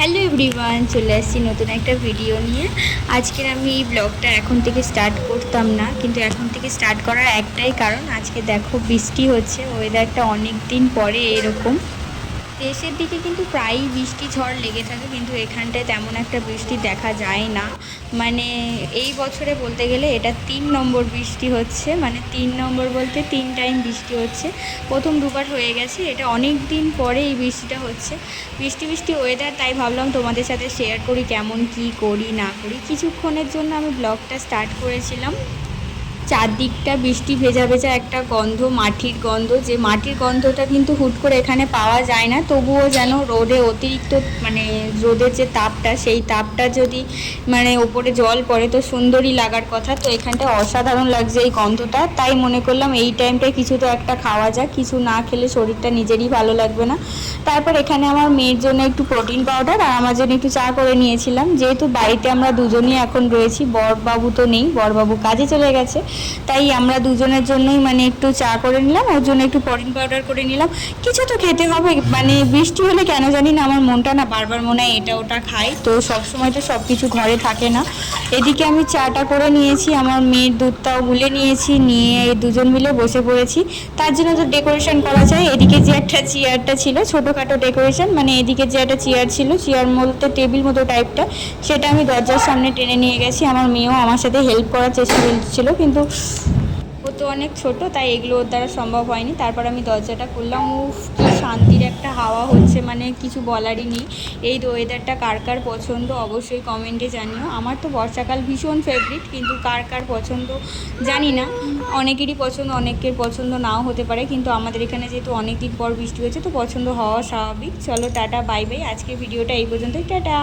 Hello everyone, চলে আসছি নতুন একটা ভিডিও নিয়ে। আজকের আমি এই ব্লগটা এখন থেকে স্টার্ট করতাম না, কিন্তু এখন থেকে স্টার্ট করার একটাই কারণ, আজকে দেখো বৃষ্টি হচ্ছে। ওয়েদারটা অনেক দিন পরে এরকম। দেশের দিকে কিন্তু প্রায়ই বৃষ্টি ঝড় লেগে থাকে, কিন্তু এখানটায় তেমন একটা বৃষ্টি দেখা যায় না। মানে এই বছরে বলতে গেলে এটা 3 নম্বর বৃষ্টি হচ্ছে, মানে 3 নম্বর বলতে 3 টাইম বৃষ্টি হচ্ছে। প্রথম দুবার হয়ে গেছে, এটা অনেক দিন পরে এই বৃষ্টিটা হচ্ছে। বৃষ্টি বৃষ্টি ওয়েদার, তাই ভাবলাম তোমাদের সাথে শেয়ার করি কেমন কি করি না করি। কিছুক্ষণের জন্য আমি ব্লগটা স্টার্ট করেছিলাম। চারদিকটা বৃষ্টি ভেজা ভেজা একটা গন্ধ, মাটির গন্ধ, যে মাটির গন্ধটা কিন্তু হুট করে এখানে পাওয়া যায় না। তবুও যেন রোদে অতিরিক্ত, মানে রোদের যে তাপটা, সেই তাপটা যদি মানে ওপরে জল পড়ে তো সুন্দরই লাগার কথা। তো এখানটা অসাধারণ লাগছে এই গন্ধটা, তাই মনে করলাম এই টাইমটায় কিছু তো একটা খাওয়া যাক, কিছু না খেলে শরীরটা নিজেরই ভালো লাগবে না। তারপর এখানে আমার মেয়ের জন্য একটু প্রোটিন পাউডার আর আমার জন্য একটু চা করে নিয়েছিলাম। যেহেতু বাড়িতে আমরা দুজনই এখন রয়েছি, বরবাবু তো নেই, বরবাবু কাজে চলে গেছে, তাই আমরা দুজনের জন্যই মানে একটু চা করে নিলাম, ওর জন্য একটু প্রোটিন পাউডার করে নিলাম। কিছু তো খেতে হবে, মানে বৃষ্টি হলে কেন জানি না আমার মনটা না বারবার মনে হয় এটা ওটা খাই, তো সবসময় তো সব কিছু ঘরে থাকে না। এদিকে আমি চাটা করে নিয়েছি, আমার মেয়ের দুধটাও গুলে নিয়েছি, নিয়ে দুজন মিলে বসে পড়েছি। তার জন্য তো ডেকোরেশন করা চাই। এদিকে যে একটা চেয়ারটা ছিল, ছোটোখাটো ডেকোরেশন, মানে এদিকে যে একটা চেয়ার ছিল, চেয়ার বলতে টেবিল মতো টাইপটা, সেটা আমি দরজার সামনে টেনে নিয়ে গেছি। আমার মেয়েও আমার সাথে হেল্প করার চেষ্টা করছিল, কিন্তু ও তো অনেক ছোট, তাই এগুলো ওর দ্বারা সম্ভব হয়নি। তারপর আমি দরজাটা খুললাম। উফ, কি শান্তির একটা হাওয়া হচ্ছে, মানে কিছু বলারই নেই। এই ওয়েদারটা কার কার পছন্দ অবশ্যই কমেন্টে জানিও। আমার তো বর্ষাকাল ভীষণ ফেভারিট, কিন্তু কার কার পছন্দ জানি না। অনেকেরই পছন্দ, অনেকের পছন্দ নাও হতে পারে, কিন্তু আমাদের এখানে যেহেতু অনেক দিন পর বৃষ্টি হয়েছে, তো পছন্দ হওয়া স্বাভাবিক। চলো টাটা, বাই বাই। আজকের ভিডিওটা এই পর্যন্তই, টাটা।